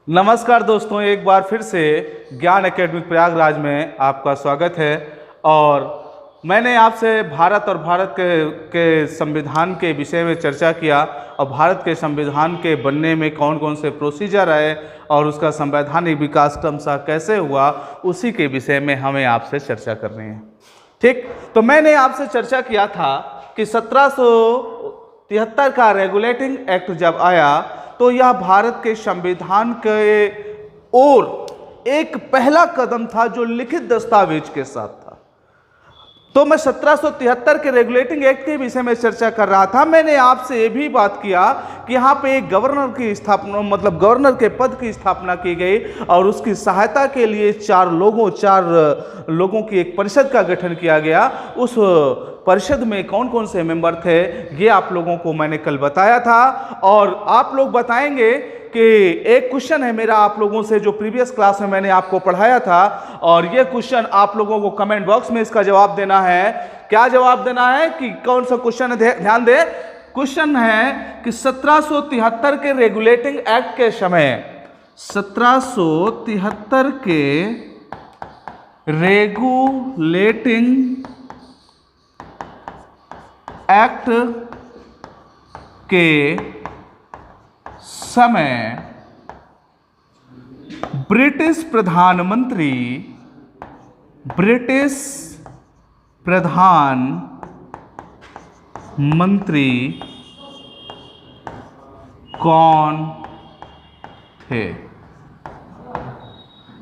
नमस्कार दोस्तों, एक बार फिर से ज्ञान एकेडमिक प्रयागराज में आपका स्वागत है। और मैंने आपसे भारत और भारत के संविधान के विषय में चर्चा किया और भारत के संविधान के बनने में कौन कौन से प्रोसीजर आए और उसका संवैधानिक विकास क्रमशः कैसे हुआ, उसी के विषय में हमें आपसे चर्चा करनी है। ठीक, तो मैंने आपसे चर्चा किया था कि 1773 का रेगुलेटिंग एक्ट जब आया तो यह भारत के संविधान के ओर एक पहला कदम था जो लिखित दस्तावेज के साथ था। तो मैं 1773 के रेगुलेटिंग एक्ट के विषय में चर्चा कर रहा था। मैंने आपसे ये भी बात किया कि यहाँ पे एक गवर्नर की स्थापना, मतलब गवर्नर के पद की स्थापना की गई और उसकी सहायता के लिए चार लोगों की एक परिषद का गठन किया गया। उस परिषद में कौन कौन से मेंबर थे ये आप लोगों को मैंने कल बताया था। और आप लोग बताएंगे कि एक क्वेश्चन है मेरा आप लोगों से जो प्रीवियस क्लास में मैंने आपको पढ़ाया था, और ये क्वेश्चन आप लोगों को कमेंट बॉक्स में इसका जवाब देना है। क्या जवाब देना है कि कौन सा क्वेश्चन है, ध्यान दे। क्वेश्चन है कि 1773 के रेगुलेटिंग एक्ट के समय, 1773 के रेगुलेटिंग एक्ट के समय ब्रिटिश प्रधानमंत्री कौन थे?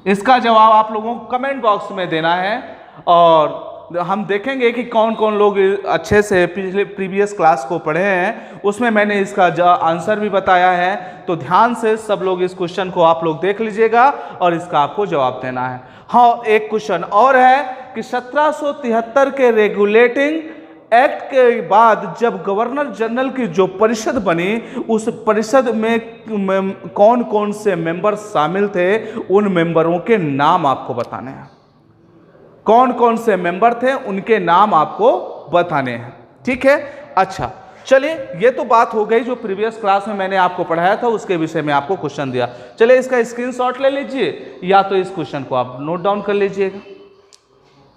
इसका जवाब आप लोगों को कमेंट बॉक्स में देना है और हम देखेंगे कि कौन कौन लोग अच्छे से पिछले प्रीवियस क्लास को पढ़े हैं। उसमें मैंने इसका आंसर भी बताया है, तो ध्यान से सब लोग इस क्वेश्चन को आप लोग देख लीजिएगा और इसका आपको जवाब देना है। हाँ, एक क्वेश्चन और है कि 1773 के रेगुलेटिंग एक्ट के बाद जब गवर्नर जनरल की जो परिषद बनी, उस परिषद में कौन कौन से मेंबर शामिल थे, उन मेंबरों के नाम आपको बताने हैं। कौन कौन से मेंबर थे उनके नाम आपको बताने हैं। ठीक है, अच्छा चलिए, ये तो बात हो गई जो प्रीवियस क्लास में मैंने आपको पढ़ाया था, उसके विषय में आपको क्वेश्चन दिया। चलिए इसका स्क्रीनशॉट ले लीजिए या तो इस क्वेश्चन को आप नोट डाउन कर लीजिएगा।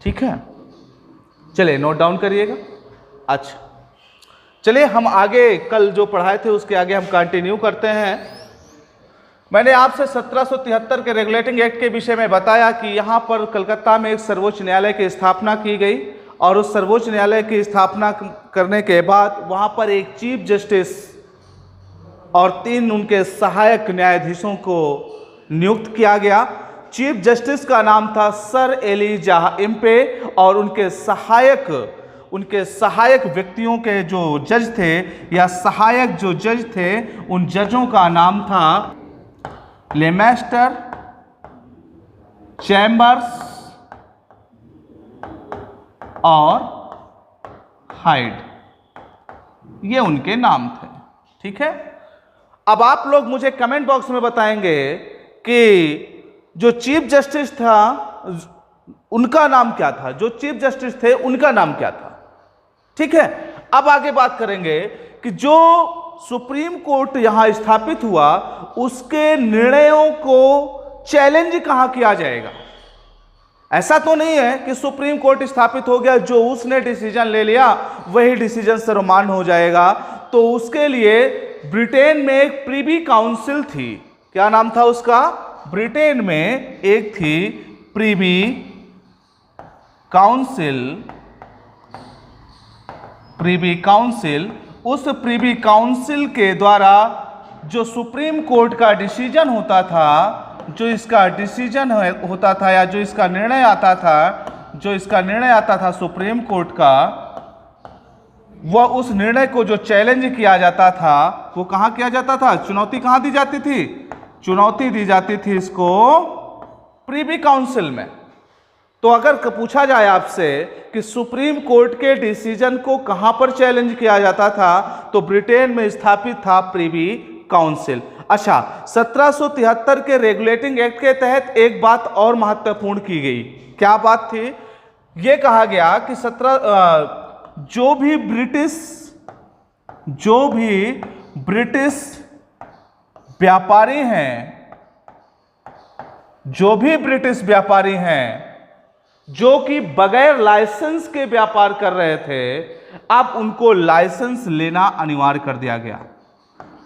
ठीक है, चलिए नोट डाउन करिएगा। अच्छा चलिए, हम आगे कल जो पढ़ाए थे उसके आगे हम कंटिन्यू करते हैं। मैंने आपसे 1773 के रेगुलेटिंग एक्ट के विषय में बताया कि यहाँ पर कलकत्ता में एक सर्वोच्च न्यायालय की स्थापना की गई और उस सर्वोच्च न्यायालय की स्थापना करने के बाद वहाँ पर एक चीफ जस्टिस और 3 उनके सहायक न्यायाधीशों को नियुक्त किया गया। चीफ जस्टिस का नाम था सर एलिजाह इम्पे और उनके सहायक व्यक्तियों के जो जज थे या सहायक जो जज थे, उन जजों का नाम था लेमेस्टर, चैम्बर्स और हाइड, ये उनके नाम थे। ठीक है, अब आप लोग मुझे कमेंट बॉक्स में बताएंगे कि जो चीफ जस्टिस था उनका नाम क्या था, जो चीफ जस्टिस थे उनका नाम क्या था। ठीक है, अब आगे बात करेंगे कि जो सुप्रीम कोर्ट यहां स्थापित हुआ उसके निर्णयों को चैलेंज कहां किया जाएगा। ऐसा तो नहीं है कि सुप्रीम कोर्ट स्थापित हो गया, जो उसने डिसीजन ले लिया वही डिसीजन सर्वमान्य हो जाएगा। तो उसके लिए ब्रिटेन में एक प्रिवी काउंसिल थी। क्या नाम था उसका? ब्रिटेन में एक थी प्रिवी काउंसिल। उस प्रिवी काउंसिल के द्वारा जो सुप्रीम कोर्ट का डिसीजन होता था, जो इसका डिसीजन होता था या जो इसका निर्णय आता था सुप्रीम कोर्ट का, वह उस निर्णय को जो चैलेंज किया जाता था वो कहाँ किया जाता था? चुनौती कहाँ दी जाती थी? चुनौती दी जाती थी इसको प्रिवी काउंसिल में। तो अगर पूछा जाए आपसे कि सुप्रीम कोर्ट के डिसीजन को कहां पर चैलेंज किया जाता था, तो ब्रिटेन में स्थापित था प्रिवी काउंसिल। अच्छा, 1773 के रेगुलेटिंग एक्ट के तहत एक बात और महत्वपूर्ण की गई। क्या बात थी? यह कहा गया कि जो भी ब्रिटिश व्यापारी हैं जो भी ब्रिटिश व्यापारी हैं जो कि बगैर लाइसेंस के व्यापार कर रहे थे, अब उनको लाइसेंस लेना अनिवार्य कर दिया गया।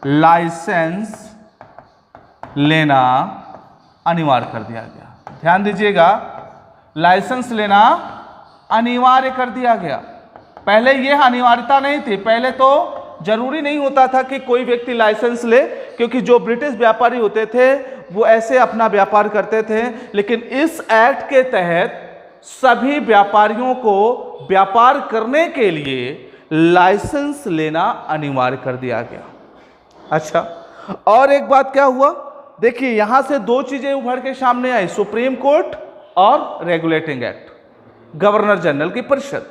लाइसेंस लेना अनिवार्य कर दिया गया। ध्यान दीजिएगा, लाइसेंस लेना अनिवार्य कर दिया गया। पहले यह अनिवार्यता नहीं थी, पहले तो जरूरी नहीं होता था कि कोई व्यक्ति लाइसेंस ले, क्योंकि जो ब्रिटिश व्यापारी होते थे वो ऐसे अपना व्यापार करते थे। लेकिन इस एक्ट के तहत सभी व्यापारियों को व्यापार करने के लिए लाइसेंस लेना अनिवार्य कर दिया गया। अच्छा, और एक बात क्या हुआ, देखिए यहां से दो चीजें उभर के सामने आई, सुप्रीम कोर्ट और रेगुलेटिंग एक्ट, गवर्नर जनरल की परिषद।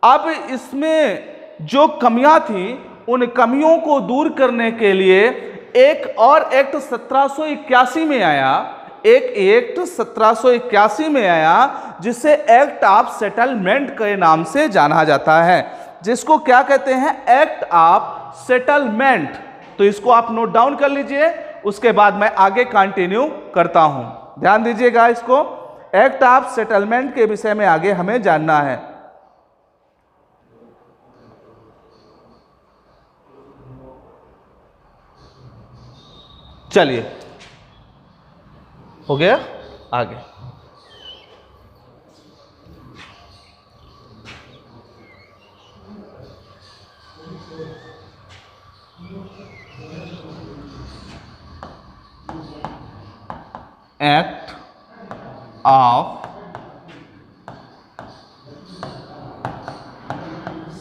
अब इसमें जो कमियां थी उन कमियों को दूर करने के लिए एक और एक्ट 1781 में आया, एक एक्ट 1781 में आया जिसे एक्ट ऑफ सेटलमेंट के नाम से जाना जाता है, जिसको क्या कहते हैं, एक्ट ऑफ सेटलमेंट। तो इसको आप नोट डाउन कर लीजिए, उसके बाद मैं आगे कंटिन्यू करता हूं। ध्यान दीजिएगा, इसको एक्ट ऑफ सेटलमेंट के विषय में आगे हमें जानना है। चलिए, हो गया आगे। Act of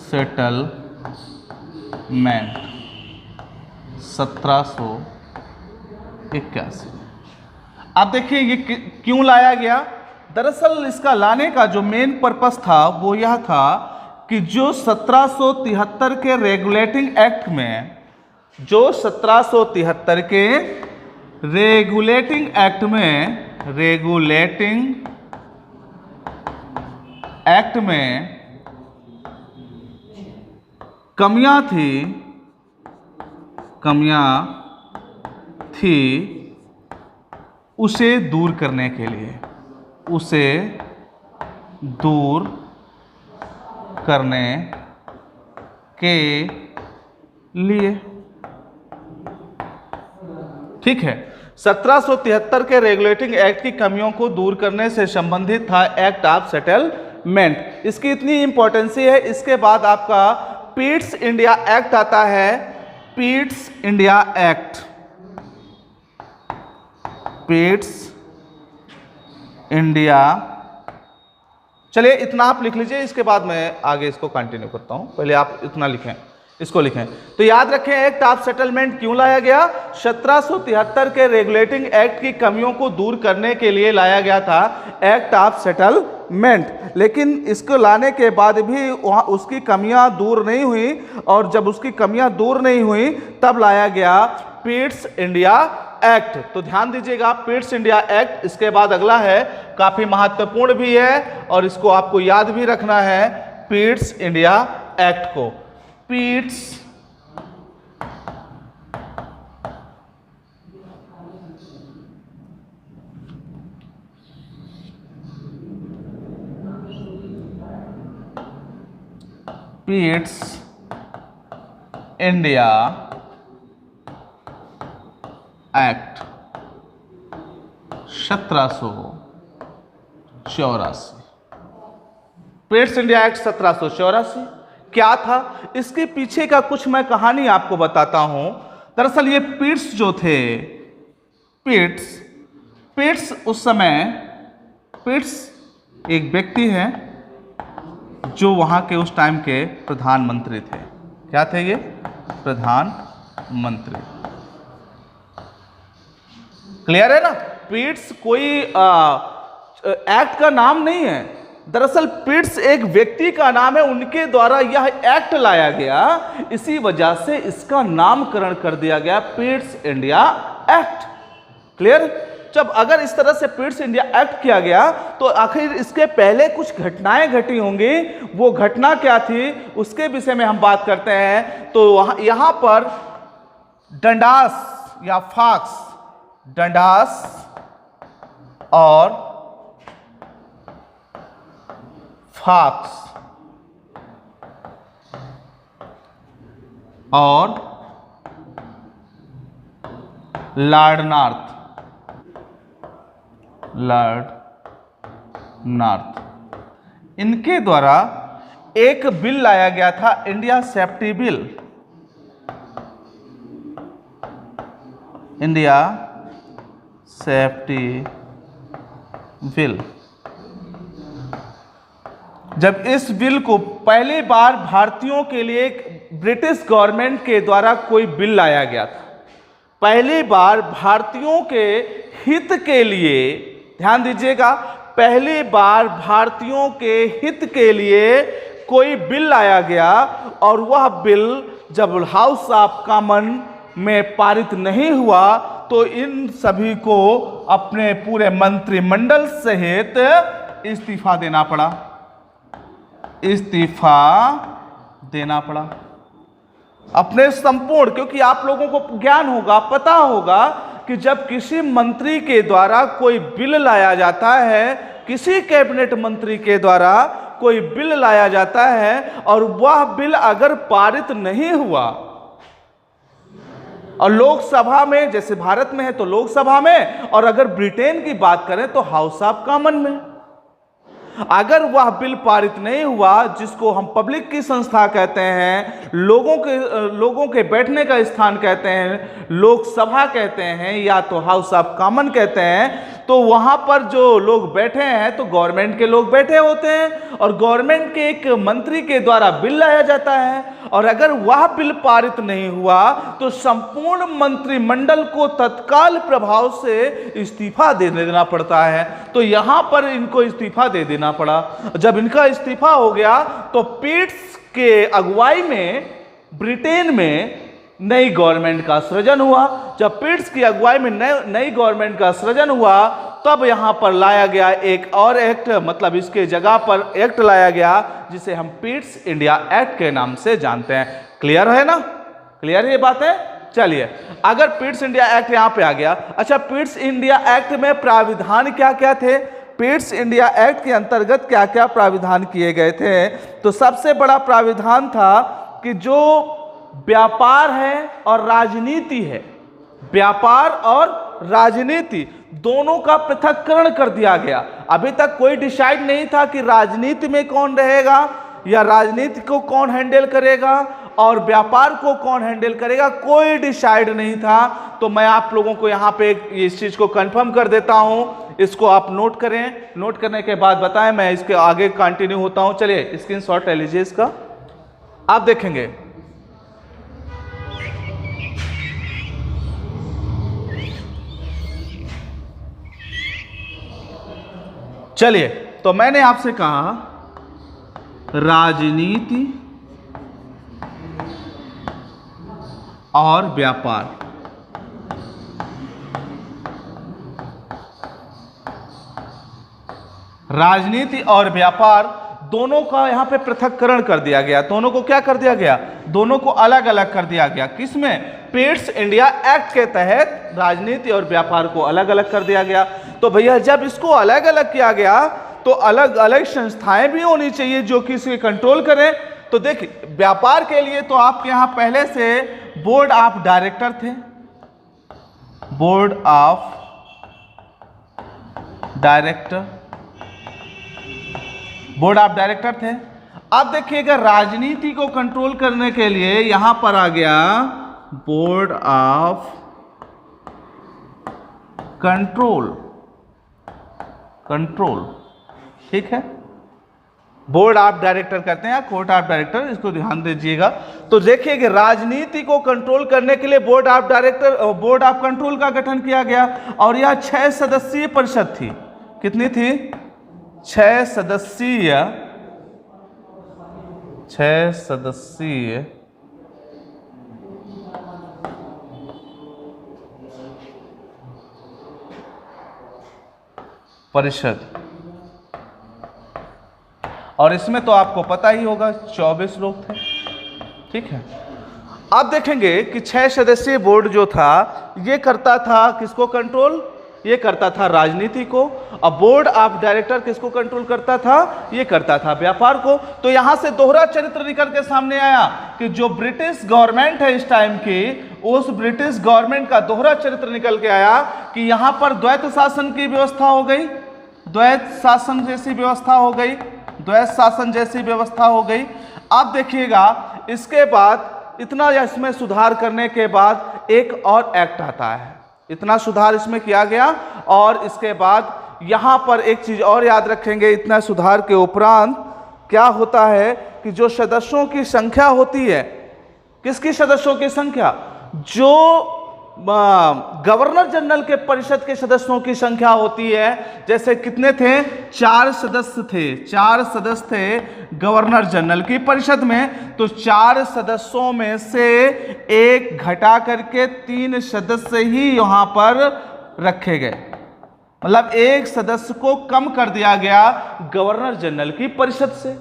settlement 1781। अब देखिए ये क्यों लाया गया। दरअसल इसका लाने का जो मेन पर्पस था वो यह था कि जो 1773 के रेगुलेटिंग एक्ट में, जो 1773 के रेगुलेटिंग एक्ट में, रेगुलेटिंग एक्ट में कमियां थी, उसे दूर करने के लिए, उसे दूर करने के लिए, ठीक है। 1773 के रेगुलेटिंग एक्ट की कमियों को दूर करने से संबंधित था एक्ट ऑफ सेटलमेंट। इसकी इतनी इंपॉर्टेंसी है। इसके बाद आपका पीट्स इंडिया एक्ट आता है, Pitt's India act, Pitt's India. चलिए इतना आप लिख लीजिए, इसके बाद मैं आगे इसको कंटिन्यू करता हूं। पहले आप इतना लिखें, इसको लिखें। तो याद रखें एक्ट ऑफ सेटलमेंट क्यों लाया गया। 1773 के रेगुलेटिंग एक्ट की कमियों को दूर करने के लिए लाया गया था एक्ट ऑफ सेटलमेंट। लेकिन इसको लाने के बाद भी वहाँ उसकी कमियां दूर नहीं हुई, और जब उसकी कमियां दूर नहीं हुई तब लाया गया पीट्स इंडिया एक्ट। तो ध्यान दीजिएगा, पीट्स इंडिया एक्ट। इसके बाद अगला है, काफी महत्वपूर्ण भी है और इसको आपको याद भी रखना है, पीट्स इंडिया एक्ट को। Pitt's India act 1784। Pitt's India act 1784 क्या था, इसके पीछे का कुछ मैं कहानी आपको बताता हूं। दरअसल ये पीट्स जो थे, पीट्स उस समय, पीट्स एक व्यक्ति है जो वहां के उस टाइम के प्रधानमंत्री थे। क्या थे ये, प्रधानमंत्री। क्लियर है ना। पीट्स कोई एक्ट का नाम नहीं है, दरअसल पीट्स एक व्यक्ति का नाम है, उनके द्वारा यह एक्ट लाया गया, इसी वजह से इसका नामकरण कर दिया गया पीट्स इंडिया एक्ट। क्लियर। जब अगर इस तरह से पीट्स इंडिया एक्ट किया गया तो आखिर इसके पहले कुछ घटनाएं घटी होंगी, वो घटना क्या थी उसके विषय में हम बात करते हैं। तो यहां पर डंडास या फॉक्स, डंडास और फॉक्स और लॉर्ड नॉर्थ, इनके द्वारा एक बिल लाया गया था, India safety bill. India safety bill. जब इस बिल को पहली बार भारतीयों के लिए ब्रिटिश गवर्नमेंट के द्वारा कोई बिल लाया गया था, पहली बार भारतीयों के हित के लिए, ध्यान दीजिएगा, पहली बार भारतीयों के हित के लिए कोई बिल लाया गया, और वह बिल जब हाउस ऑफ कॉमन में पारित नहीं हुआ तो इन सभी को अपने पूरे मंत्रिमंडल सहित इस्तीफा देना पड़ा, अपने संपूर्ण। क्योंकि आप लोगों को ज्ञान होगा, पता होगा कि जब किसी मंत्री के द्वारा कोई बिल लाया जाता है, किसी कैबिनेट मंत्री के द्वारा कोई बिल लाया जाता है और वह बिल अगर पारित नहीं हुआ, और लोकसभा में, जैसे भारत में है तो लोकसभा में, और अगर ब्रिटेन की बात करें तो हाउस ऑफ कॉमन में, अगर वह बिल पारित नहीं हुआ, जिसको हम पब्लिक की संस्था कहते हैं, लोगों के बैठने का स्थान कहते हैं, लोकसभा कहते हैं, या तो हाउस ऑफ कॉमन कहते हैं, तो वहां पर जो लोग बैठे हैं तो गवर्नमेंट के लोग बैठे होते हैं, और गवर्नमेंट के एक मंत्री के द्वारा बिल लाया जाता है, और अगर वह बिल पारित नहीं हुआ तो संपूर्ण मंत्रिमंडल को तत्काल प्रभाव से इस्तीफा दे देना पड़ता है। तो यहां पर इनको इस्तीफा दे देना पड़ा। जब इनका इस्तीफा हो गया तो पिट्स के अगुवाई में ब्रिटेन में नई गवर्नमेंट का सृजन हुआ। जब पिट्स की अगुवाई में नई गवर्नमेंट का सृजन हुआ, तब यहां पर लाया गया एक और एक्ट, मतलब इसके जगह पर एक्ट लाया गया जिसे हम पिट्स इंडिया एक्ट के नाम से जानते हैं। क्लियर है ना? क्लियर ये बात है? चलिए, अगर पिट्स इंडिया एक्ट यहां पे आ गया, अच्छा पिट्स इंडिया एक्ट में प्राविधान क्या क्या थे? पिट्स इंडिया एक्ट के अंतर्गत क्या क्या प्राविधान किए गए थे? तो सबसे बड़ा प्राविधान था कि जो व्यापार है और राजनीति है, व्यापार और राजनीति दोनों का पृथक्करण कर दिया गया। अभी तक कोई डिसाइड नहीं था कि राजनीति में कौन रहेगा या राजनीति को कौन हैंडल करेगा और व्यापार को कौन हैंडल करेगा, कोई डिसाइड नहीं था। तो मैं आप लोगों को यहाँ पे इस चीज को कंफर्म कर देता हूँ, इसको आप नोट करें, नोट करने के बाद बताएं, मैं इसके आगे कंटिन्यू होता हूँ। चलिए स्क्रीनशॉट ले लीजिए इसका, आप देखेंगे। चलिए, तो मैंने आपसे कहा राजनीति और व्यापार, राजनीति और व्यापार दोनों का यहां पे पृथक्करण कर दिया गया। दोनों को क्या कर दिया गया? दोनों को अलग अलग कर दिया गया। किसमें? पिट्स इंडिया एक्ट के तहत राजनीति और व्यापार को अलग अलग कर दिया गया। तो भैया जब इसको अलग अलग किया गया तो अलग अलग संस्थाएं भी होनी चाहिए जो कि इसे कंट्रोल करें। तो देखिए, व्यापार के लिए तो आपके यहां पहले से बोर्ड ऑफ डायरेक्टर थे, board of director, board of director थे। अब देखिएगा, राजनीति को कंट्रोल करने के लिए यहां पर आ गया बोर्ड ऑफ कंट्रोल, ठीक है, बोर्ड ऑफ डायरेक्टर कहते हैं या कोर्ट ऑफ डायरेक्टर, इसको ध्यान दीजिएगा। तो देखिए कि राजनीति को कंट्रोल करने के लिए board of director, board of control का गठन किया गया, और यह 6 सदस्यीय परिषद थी। कितनी थी? 6 सदस्यीय परिषद, और इसमें तो आपको पता ही होगा 24 लोग थे, ठीक है। अब देखेंगे कि 6 सदस्यीय बोर्ड जो था ये करता था किसको कंट्रोल? ये करता था राजनीति को, और बोर्ड ऑफ डायरेक्टर किसको कंट्रोल करता था? ये करता था व्यापार को। तो यहां से दोहरा चरित्र निकल के सामने आया कि जो ब्रिटिश गवर्नमेंट है इस टाइम की, उस ब्रिटिश गवर्नमेंट का दोहरा चरित्र निकल के आया कि यहां पर द्वैत शासन की व्यवस्था हो गई, द्वैत शासन जैसी व्यवस्था हो गई, द्वैत शासन जैसी व्यवस्था हो गई। अब देखिएगा, इसके बाद इतना इसमें सुधार करने के बाद एक और एक्ट आता है, इतना सुधार इसमें किया गया, और इसके बाद यहां पर एक चीज और याद रखेंगे, इतना सुधार के उपरांत क्या होता है कि जो सदस्यों की संख्या होती है, किसकी सदस्यों की संख्या? जो गवर्नर जनरल के परिषद के सदस्यों की संख्या होती है। जैसे कितने थे? 4 सदस्य थे, 4 सदस्य थे गवर्नर जनरल की परिषद में। तो 4 सदस्यों में से एक घटा करके 3 सदस्य ही यहां पर रखे गए, मतलब एक सदस्य को कम कर दिया गया गवर्नर जनरल की परिषद से।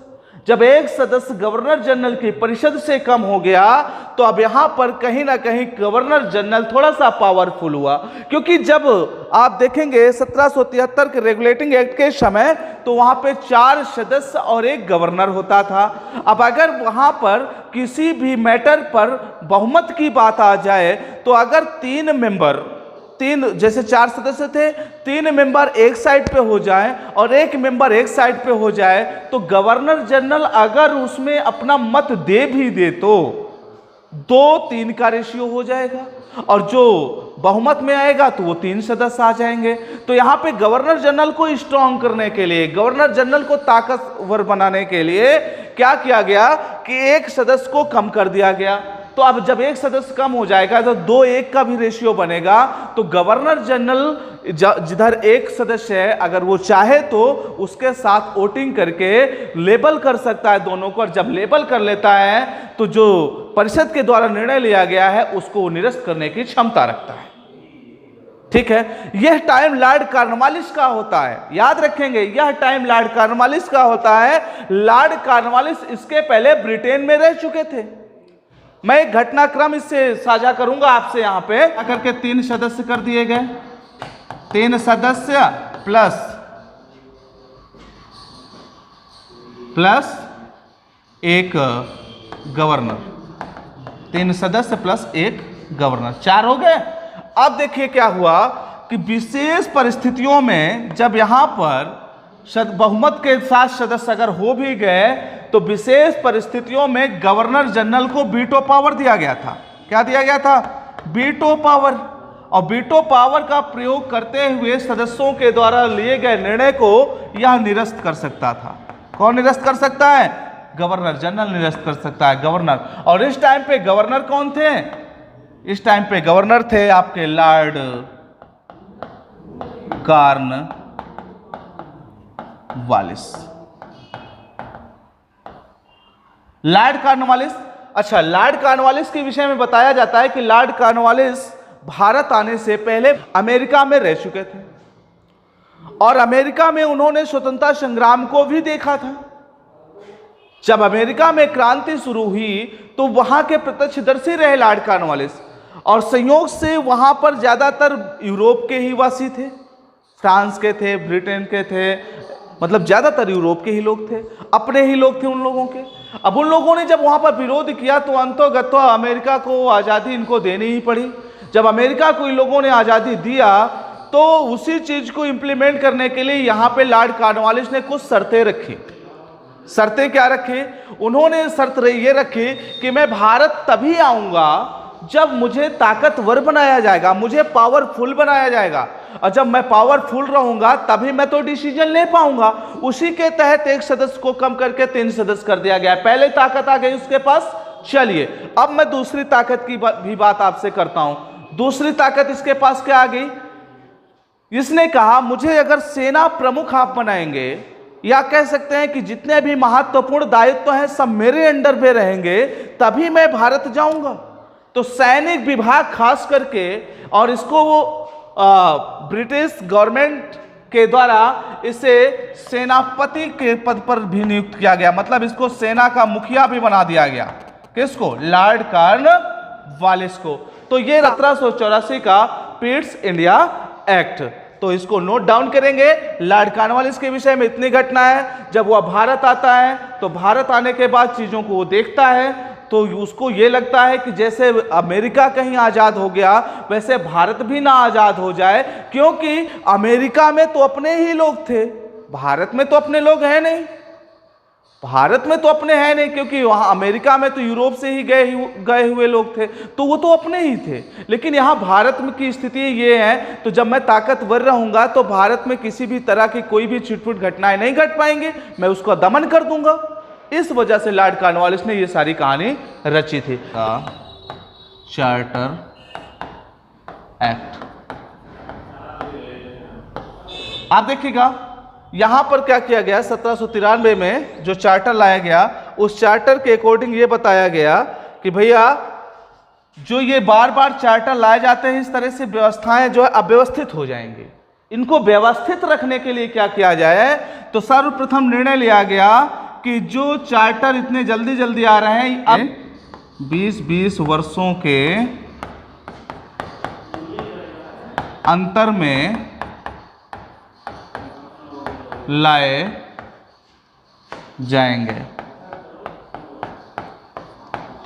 जब एक सदस्य गवर्नर जनरल की परिषद से कम हो गया, तो अब यहां पर कहीं ना कहीं गवर्नर जनरल थोड़ा सा पावरफुल हुआ, क्योंकि जब आप देखेंगे 1773 के रेगुलेटिंग एक्ट के समय, तो वहां पे 4 सदस्य और एक गवर्नर होता था। अब अगर वहां पर किसी भी मैटर पर बहुमत की बात आ जाए, तो अगर 3 मेंबर, जैसे 4 सदस्य थे, 3 मेंबर एक साइड पे हो जाए और एक मेंबर एक साइड पे हो जाए, तो गवर्नर जनरल अगर उसमें अपना मत दे भी दे तो 2-3 का रेशियो हो जाएगा, और जो बहुमत में आएगा तो वो 3 सदस्य आ जाएंगे। तो यहां पे गवर्नर जनरल को स्ट्रांग करने के लिए, गवर्नर जनरल को ताकतवर बनाने के लिए क्या किया गया कि एक सदस्य को कम कर दिया गया। तो अब जब एक सदस्य कम हो जाएगा तो 2-1 का भी रेशियो बनेगा। तो गवर्नर जनरल जिधर एक सदस्य है, अगर वो चाहे तो उसके साथ वोटिंग करके लेबल कर सकता है दोनों को, और जब लेबल कर लेता है तो जो परिषद के द्वारा निर्णय लिया गया है उसको निरस्त करने की क्षमता रखता है। ठीक है, यह टाइम लॉर्ड कॉर्नवालिस का होता है, याद रखेंगे, यह टाइम लॉर्ड कॉर्नवालिस का होता है। लॉर्ड कॉर्नवालिस इसके पहले ब्रिटेन में रह चुके थे। मैं एक घटनाक्रम इससे साझा करूंगा आपसे। यहां पे आकर के 3 सदस्य कर दिए गए, 3 सदस्य प्लस 1 गवर्नर, 3 सदस्य प्लस 1 गवर्नर, 4 हो गए। अब देखिए क्या हुआ कि विशेष परिस्थितियों में जब यहां पर बहुमत के साथ सदस्य अगर हो भी गए, तो विशेष परिस्थितियों में गवर्नर जनरल को वीटो पावर दिया गया था। क्या दिया गया था? Veto power. और वीटो पावर का प्रयोग करते हुए सदस्यों के द्वारा लिए गए निर्णय को यह निरस्त कर सकता था। कौन निरस्त कर सकता है? गवर्नर जनरल निरस्त कर सकता है, गवर्नर। और इस टाइम पे गवर्नर कौन थे? इस टाइम पे गवर्नर थे आपके लॉर्ड कॉर्नवालिस। लॉर्ड कॉर्नवालिस, अच्छा, लॉर्ड कॉर्नवालिस के विषय में बताया जाता है कि लॉर्ड कॉर्नवालिस भारत आने से पहले अमेरिका में रह चुके थे, और अमेरिका में उन्होंने स्वतंत्रता संग्राम को भी देखा था। जब अमेरिका में क्रांति शुरू हुई तो वहां के प्रत्यक्षदर्शी रहे लॉर्ड कॉर्नवालिस, और संयोग से वहां पर ज्यादातर यूरोप के ही वासी थे, फ्रांस के थे, ब्रिटेन के थे, मतलब ज्यादातर यूरोप के ही लोग थे, अपने ही लोग थे उन लोगों के। अब उन लोगों ने जब वहां पर विरोध किया तो अंततः अमेरिका को आज़ादी इनको देनी ही पड़ी। जब अमेरिका को इन लोगों ने आज़ादी दिया तो उसी चीज को इंप्लीमेंट करने के लिए यहां पे लॉर्ड कॉर्नवालिस ने कुछ शर्तें रखी। शर्तें क्या रखी? उन्होंने शर्त ये रखी कि मैं भारत तभी आऊंगा जब मुझे ताकतवर बनाया जाएगा, मुझे पावरफुल बनाया जाएगा, और जब मैं पावरफुल रहूंगा तभी मैं तो डिसीजन ले पाऊंगा। उसी के तहत एक सदस्य को कम करके 3 सदस्य कर दिया गया। पहले ताकत आ गई उसके पास। चलिए अब मैं दूसरी ताकत की भी बात आपसे करता हूं। दूसरी ताकत इसके पास क्या आ गई? इसने कहा मुझे अगर सेना प्रमुख आप बनाएंगे, या कह सकते हैं कि जितने भी महत्वपूर्ण दायित्व हैं सब मेरे अंडर पे रहेंगे, तभी मैं भारत जाऊंगा। तो सैनिक विभाग खास करके, और इसको वो ब्रिटिश गवर्नमेंट के द्वारा इसे सेनापति के पद पर भी नियुक्त किया गया, मतलब इसको सेना का मुखिया भी बना दिया गया। किसको? लॉर्ड कॉर्नवालिस को। तो ये 1784 का पीट्स इंडिया एक्ट तो इसको नोट डाउन करेंगे। लॉर्ड कॉर्नवालिस के विषय में इतनी घटना है। जब वह भारत आता है तो भारत आने के बाद चीज़ों को वो देखता है तो उसको ये लगता है कि जैसे अमेरिका कहीं आज़ाद हो गया वैसे भारत भी ना आज़ाद हो जाए, क्योंकि अमेरिका में तो अपने ही लोग थे, भारत में तो अपने लोग हैं नहीं, भारत में तो अपने हैं नहीं, क्योंकि वहाँ अमेरिका में तो यूरोप से ही गए हुए लोग थे, तो वो तो अपने ही थे। लेकिन यहाँ भारत में की स्थिति ये है, तो जब मैं ताकतवर रहूँगा तो भारत में किसी भी तरह की कोई भी छिटपुट घटनाएं नहीं घट पाएंगी, मैं उसका दमन कर दूंगा। इस वजह से लॉर्ड कॉर्नवालिस ने ये सारी कहानी रची थी। चार्टर एक्ट आप देखिएगा यहां पर क्या किया गया, 1793 में जो चार्टर लाया गया उस चार्टर के अकॉर्डिंग ये बताया गया कि भैया जो ये बार बार चार्टर लाए जाते हैं इस तरह से व्यवस्थाएं जो है अव्यवस्थित हो जाएंगी, इनको व्यवस्थित रखने के लिए क्या किया जाए, तो सर्वप्रथम निर्णय लिया गया कि जो चार्टर इतने जल्दी जल्दी आ रहे हैं अब 20-20 वर्षों के अंतर में लाए जाएंगे।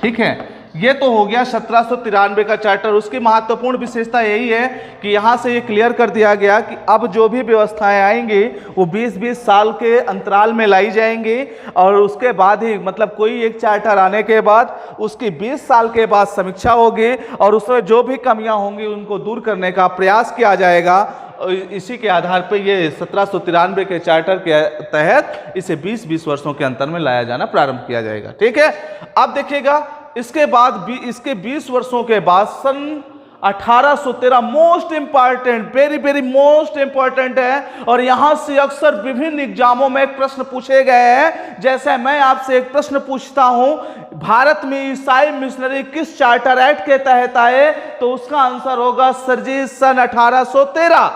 ठीक है, ये तो हो गया 1793 का चार्टर। उसकी महत्वपूर्ण विशेषता यही है कि यहां से ये क्लियर कर दिया गया कि अब जो भी व्यवस्थाएं आएंगी वो 20-20 साल के अंतराल में लाई जाएंगी, और उसके बाद ही मतलब कोई एक चार्टर आने के बाद उसकी 20 साल के बाद समीक्षा होगी और उसमें जो भी कमियां होंगी उनको दूर करने का प्रयास किया जाएगा। इसी के आधार पर ये 1793 के चार्टर के तहत इसे 20-20 वर्षों के अंतर में लाया जाना प्रारंभ किया जाएगा। ठीक है, अब देखिएगा इसके बाद इसके 20 वर्षों के बाद सन 1813 most important, very very most important है, और यहां से अक्सर विभिन्न एग्जामों में एक प्रश्न पूछे गए हैं। जैसे मैं आपसे एक प्रश्न पूछता हूं, भारत में ईसाई मिशनरी किस चार्टर एक्ट के तहत आए, तो उसका आंसर होगा सरजी सन 1813।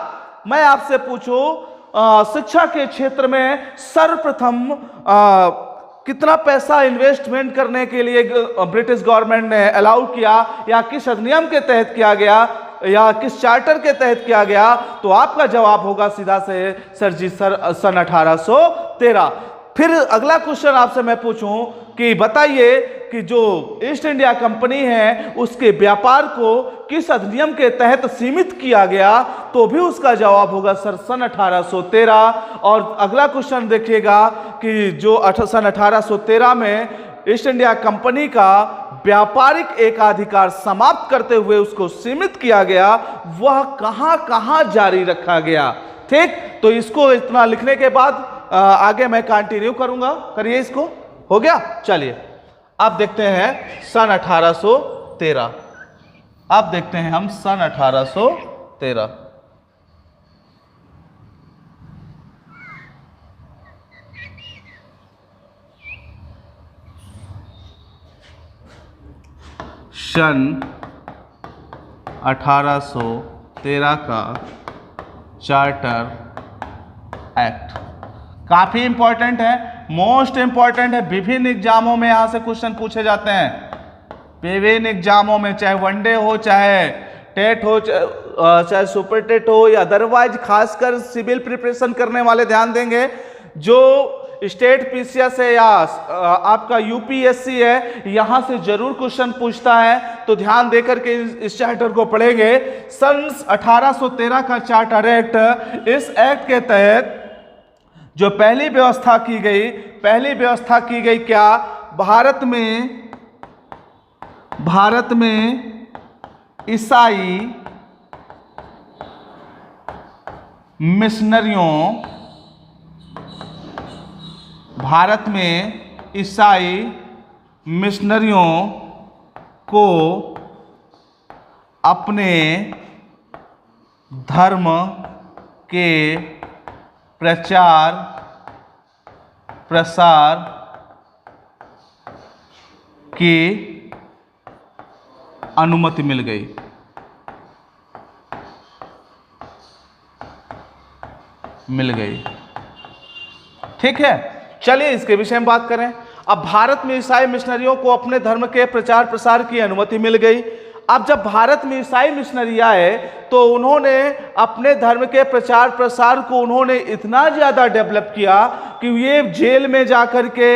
मैं आपसे पूछूं शिक्षा के क्षेत्र में सर्वप्रथम कितना पैसा इन्वेस्टमेंट करने के लिए ब्रिटिश गवर्नमेंट ने अलाउ किया, या किस अधिनियम के तहत किया गया, या किस चार्टर के तहत किया गया, तो आपका जवाब होगा सीधा से सरजी सन 1813। फिर अगला क्वेश्चन आपसे मैं पूछूं कि बताइए कि जो ईस्ट इंडिया कंपनी है उसके व्यापार को किस अधिनियम के तहत सीमित किया गया, तो भी उसका जवाब होगा सन 1813। और अगला क्वेश्चन देखिएगा कि जो सन 1813 में ईस्ट इंडिया कंपनी का व्यापारिक एकाधिकार समाप्त करते हुए उसको सीमित किया गया, वह कहां कहां जारी रखा गया। ठीक, तो इसको इतना लिखने के बाद आगे मैं कंटिन्यू करूंगा, करिए इसको। हो गया, चलिए अब देखते हैं सन 1813। अब देखते हैं हम सन 1813। सन 1813 का चार्टर एक्ट काफी इंपॉर्टेंट है, मोस्ट इंपॉर्टेंट है। विभिन्न एग्जामों में यहां से क्वेश्चन पूछे जाते हैं, विभिन्न एग्जामों में, चाहे वनडे हो, चाहे टेट हो, चाहे सुपर टेट हो, या अदरवाइज खासकर सिविल प्रिपरेशन करने वाले ध्यान देंगे। जो स्टेट पीसीएस है या आपका यूपीएससी है, यहां से जरूर क्वेश्चन पूछता है, तो ध्यान देकर के इस चार्टर को पढ़ेंगे। सन 1813 का चार्टर एक्ट, इस एक्ट के तहत जो पहली व्यवस्था की गई क्या, भारत में ईसाई मिशनरियों, भारत में ईसाई मिशनरियों को अपने धर्म के प्रचार प्रसार की अनुमति मिल गई। ठीक है, चलिए इसके विषय में बात करें। अब भारत में ईसाई मिशनरियों को अपने धर्म के प्रचार प्रसार की अनुमति मिल गई। अब जब भारत में ईसाई मिशनरी आए तो उन्होंने अपने धर्म के प्रचार प्रसार को उन्होंने इतना ज़्यादा डेवलप किया कि ये जेल में जा कर के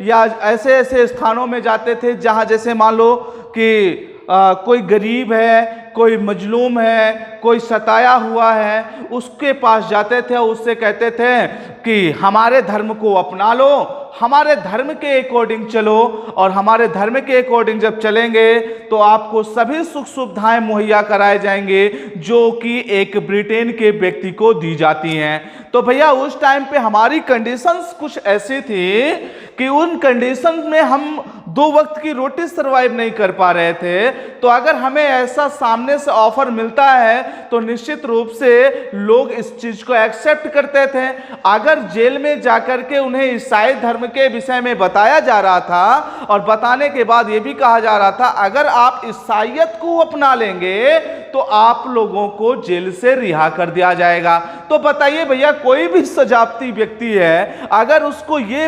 या ऐसे ऐसे स्थानों में जाते थे जहाँ जैसे मान लो कि कोई गरीब है, कोई मजलूम है, कोई सताया हुआ है, उसके पास जाते थे, उससे कहते थे कि हमारे धर्म को अपना लो, हमारे धर्म के अकॉर्डिंग चलो, और हमारे धर्म के अकॉर्डिंग जब चलेंगे तो आपको सभी सुख सुविधाएं मुहैया कराए जाएंगे जो कि एक ब्रिटेन के व्यक्ति को दी जाती हैं। तो भैया उस टाइम पे हमारी कंडीशंस कुछ ऐसी थी कि उन कंडीशंस में हम 2 वक्त की रोटी सरवाइव नहीं कर पा रहे थे। तो अगर हमें ऐसा सामने से ऑफर मिलता है तो निश्चित रूप से लोग इस चीज को एक्सेप्ट करते थे। अगर जेल में जाकर के उन्हें ईसाई धर्म के विषय में बताया जा रहा था और बताने के बाद यह भी कहा जा रहा था अगर आप ईसाईयत को अपना लेंगे तो आप लोगों को जेल से रिहा कर दिया जाएगा। तो बताइए भैया, कोई भी सजावटी व्यक्ति है अगर उसको ये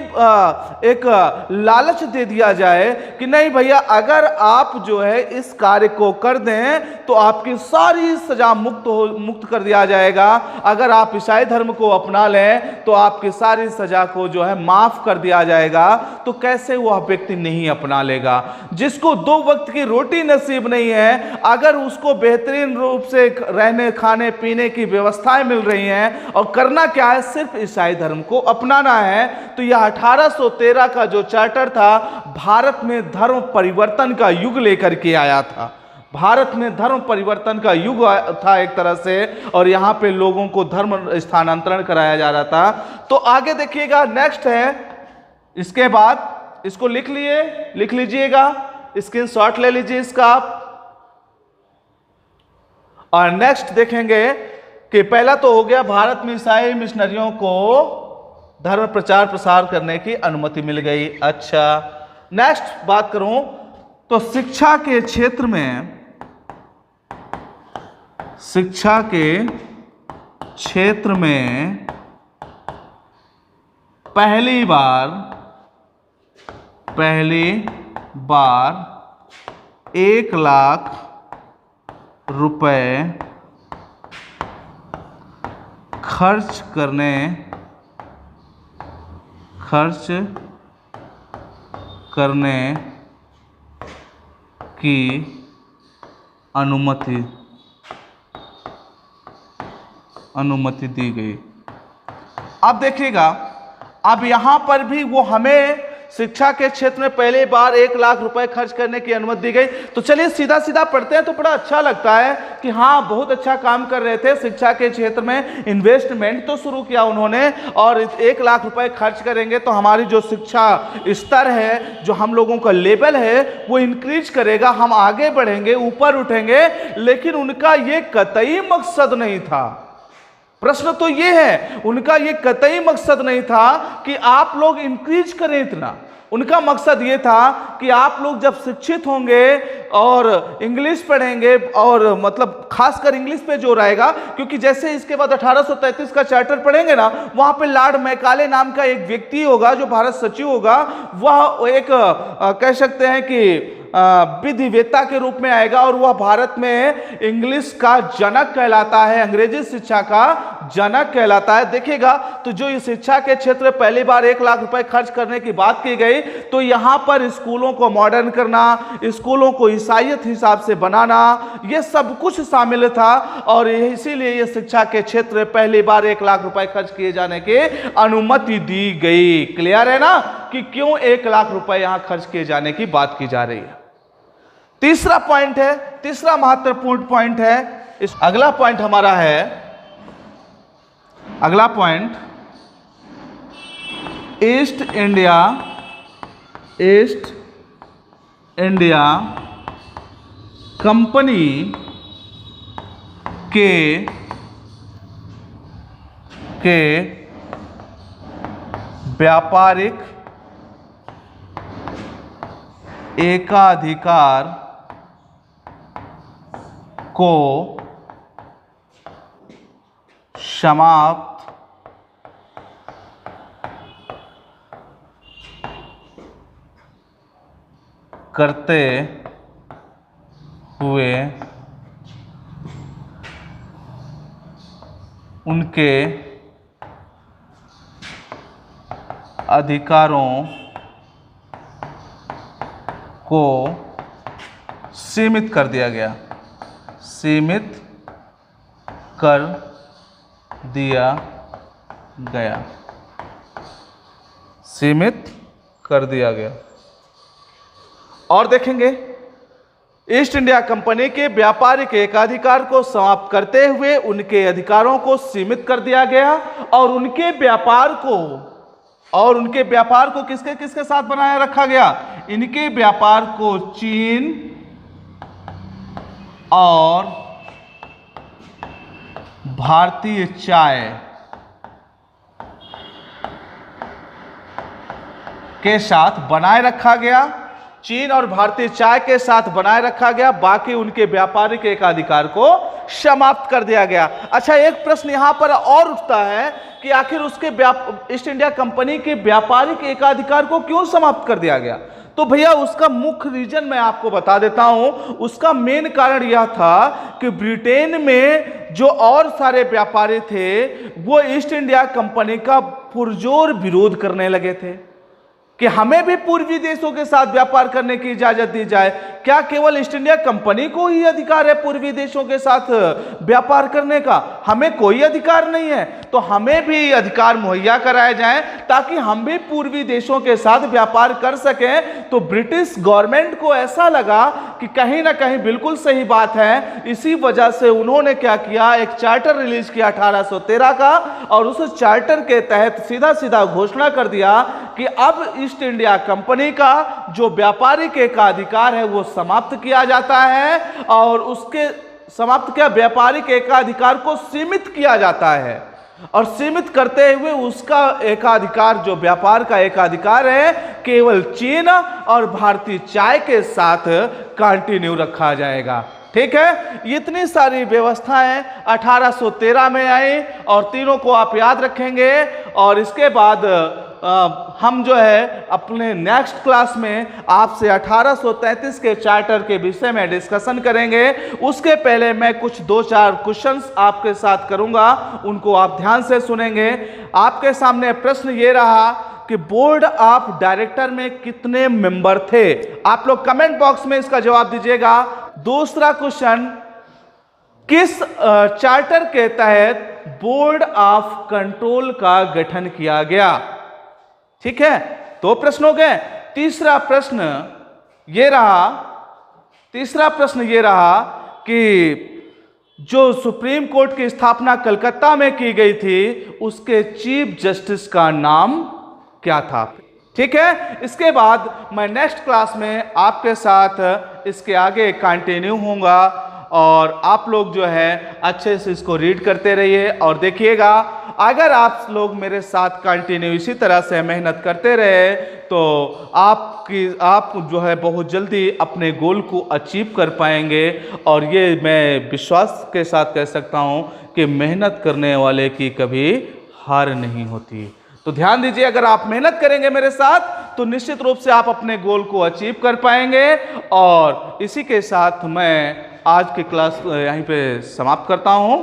एक लालच दे दिया जाए कि नहीं भैया अगर आप जो है इस कार्य को कर दें तो आपकी सारी सजा मुक्त कर दिया जाएगा, अगर आप ईसाई धर्म को अपना लें तो आपकी सारी सजा को जो है माफ कर दिया जाएगा, तो कैसे वह व्यक्ति नहीं अपना लेगा? जिसको 2 वक्त की रोटी नसीब नहीं है, अगर उसको बेहतरीन रूप से रहने खाने पीने की व्यवस्थाएं मिल रही हैं और करना क्या है, सिर्फ ईसाई धर्म को अपनाना है, तो यह 1813 का जो चार्टर था भारत में धर्म परिवर्तन का युग लेकर के आया था। भारत में धर्म परिवर्तन का युग था एक तरह से, और यहां पे लोगों को धर्म स्थानांतरण कराया जा रहा था। तो आगे देखिएगा, नेक्स्ट है, इसके बाद इसको लिख लीजिएगा, स्क्रीनशॉट ले लीजिए इसका आप। और नेक्स्ट देखेंगे कि पहला तो हो गया भारत में ईसाई मिशनरियों को धर्म प्रचार प्रसार करने की अनुमति मिल गई। अच्छा, नेक्स्ट बात करूं तो शिक्षा के क्षेत्र में पहली बार 1 लाख रुपए खर्च करने की अनुमति दी गई। अब देखिएगा, अब यहां पर भी वो हमें शिक्षा के क्षेत्र में पहली बार 1 लाख रुपए खर्च करने की अनुमति दी गई। तो चलिए सीधा सीधा पढ़ते हैं तो बड़ा अच्छा लगता है कि हाँ बहुत अच्छा काम कर रहे थे, शिक्षा के क्षेत्र में इन्वेस्टमेंट तो शुरू किया उन्होंने, और 1 लाख रुपए खर्च करेंगे तो हमारी जो शिक्षा स्तर है, जो हम लोगों का लेवल है वो इंक्रीज करेगा, हम आगे बढ़ेंगे, ऊपर उठेंगे। लेकिन उनका ये कतई मकसद नहीं था। प्रश्न तो ये है, उनका ये कतई मकसद नहीं था कि आप लोग इंक्रीज करें इतना। उनका मकसद ये था कि आप लोग जब शिक्षित होंगे और इंग्लिश पढ़ेंगे, और मतलब खासकर इंग्लिश पे जोर आएगा, क्योंकि जैसे इसके बाद 1833 का चार्टर पढ़ेंगे ना, वहां पे लॉर्ड मैकाले नाम का एक व्यक्ति होगा जो भारत सचिव होगा। वह एक कह सकते हैं कि विधिवेत्ता के रूप में आएगा, और वह भारत में इंग्लिश का जनक कहलाता है, अंग्रेजी शिक्षा का जनक कहलाता है। देखिएगा, तो जो इस शिक्षा के क्षेत्र में पहली बार 1 लाख रुपए खर्च करने की बात की गई, तो यहां पर स्कूलों को मॉडर्न करना, स्कूलों को ईसाईयत हिसाब से बनाना, यह सब कुछ शामिल था, और इसीलिए यह शिक्षा के क्षेत्र में पहली बार 1 लाख रुपए खर्च किए जाने की अनुमति दी गई। क्लियर है ना कि क्यों 1 लाख रुपए यहां खर्च किए जाने की बात की जा रही है। तीसरा पॉइंट है, तीसरा महत्वपूर्ण पॉइंट है, इस अगला पॉइंट हमारा है, अगला पॉइंट ईस्ट इंडिया कंपनी के व्यापारिक एकाधिकार को समाप्त करते हुए उनके अधिकारों को सीमित कर दिया गया, सीमित कर दिया गया, सीमित कर दिया गया। और देखेंगे ईस्ट इंडिया कंपनी के व्यापारिक एकाधिकार को समाप्त करते हुए उनके अधिकारों को सीमित कर दिया गया और उनके व्यापार को किसके किसके साथ बनाए रखा गया? इनके व्यापार को चीन और भारतीय चाय के साथ बनाए रखा गया, चीन और भारतीय चाय के साथ बनाए रखा गया, बाकी उनके व्यापारिक एकाधिकार को समाप्त कर दिया गया। अच्छा, एक प्रश्न यहां पर और उठता है कि आखिर उसके ईस्ट इंडिया कंपनी के व्यापारिक एकाधिकार को क्यों समाप्त कर दिया गया? तो भैया उसका मुख्य रीजन मैं आपको बता देता हूं। उसका मेन कारण यह था कि ब्रिटेन में जो और सारे व्यापारी थे वो ईस्ट इंडिया कंपनी का पुरजोर विरोध करने लगे थे कि हमें भी पूर्वी देशों के साथ व्यापार करने की इजाजत दी जाए। क्या केवल ईस्ट इंडिया कंपनी को ही अधिकार है पूर्वी देशों के साथ व्यापार करने का? हमें कोई अधिकार नहीं है। तो हमें भी अधिकार मुहैया कराए जाएं ताकि हम भी पूर्वी देशों के साथ व्यापार कर सकें। तो ब्रिटिश गवर्नमेंट को ऐसा लगा कि कहीं ना कहीं बिल्कुल सही बात है। इसी वजह से उन्होंने क्या किया, एक चार्टर रिलीज किया 1813 का, और उस चार्टर के तहत सीधा सीधा घोषणा कर दिया कि अब ईस्ट इंडिया कंपनी का जो व्यापारिक एकाधिकार है वो समाप्त किया जाता है और उसके समाप्त किया व्यापारिक एकाधिकार को सीमित किया जाता है और सीमित करते हुए उसका एकाधिकार जो व्यापार का एकाधिकार है केवल चीन और भारतीय चाय के साथ कंटिन्यू रखा जाएगा। ठीक है, इतनी सारी व्यवस्थाएं 1813 में आई और तीनों को आप याद रखेंगे। और इसके बाद हम जो है अपने नेक्स्ट क्लास में आपसे 1833 के चार्टर के विषय में डिस्कशन करेंगे। उसके पहले मैं कुछ 2-4 क्वेश्चंस आपके साथ करूंगा, उनको आप ध्यान से सुनेंगे। आपके सामने प्रश्न ये रहा कि बोर्ड ऑफ डायरेक्टर में कितने मेंबर थे? आप लोग कमेंट बॉक्स में इसका जवाब दीजिएगा। दूसरा क्वेश्चन, किस चार्टर के तहत बोर्ड ऑफ कंट्रोल का गठन किया गया? ठीक है, 2 प्रश्न हो गए। तीसरा प्रश्न ये रहा कि जो सुप्रीम कोर्ट की स्थापना कलकत्ता में की गई थी उसके चीफ जस्टिस का नाम क्या था? ठीक है, इसके बाद मैं नेक्स्ट क्लास में आपके साथ इसके आगे कंटिन्यू होऊंगा और आप लोग जो है अच्छे से इसको रीड करते रहिए और देखिएगा। अगर आप लोग मेरे साथ कंटिन्यू इसी तरह से मेहनत करते रहे तो आप जो है बहुत जल्दी अपने गोल को अचीव कर पाएंगे। और ये मैं विश्वास के साथ कह सकता हूँ कि मेहनत करने वाले की कभी हार नहीं होती। तो ध्यान दीजिए, अगर आप मेहनत करेंगे मेरे साथ तो निश्चित रूप से आप अपने गोल को अचीव कर पाएंगे। और इसी के साथ मैं आज की क्लास यहीं पे समाप्त करता हूं।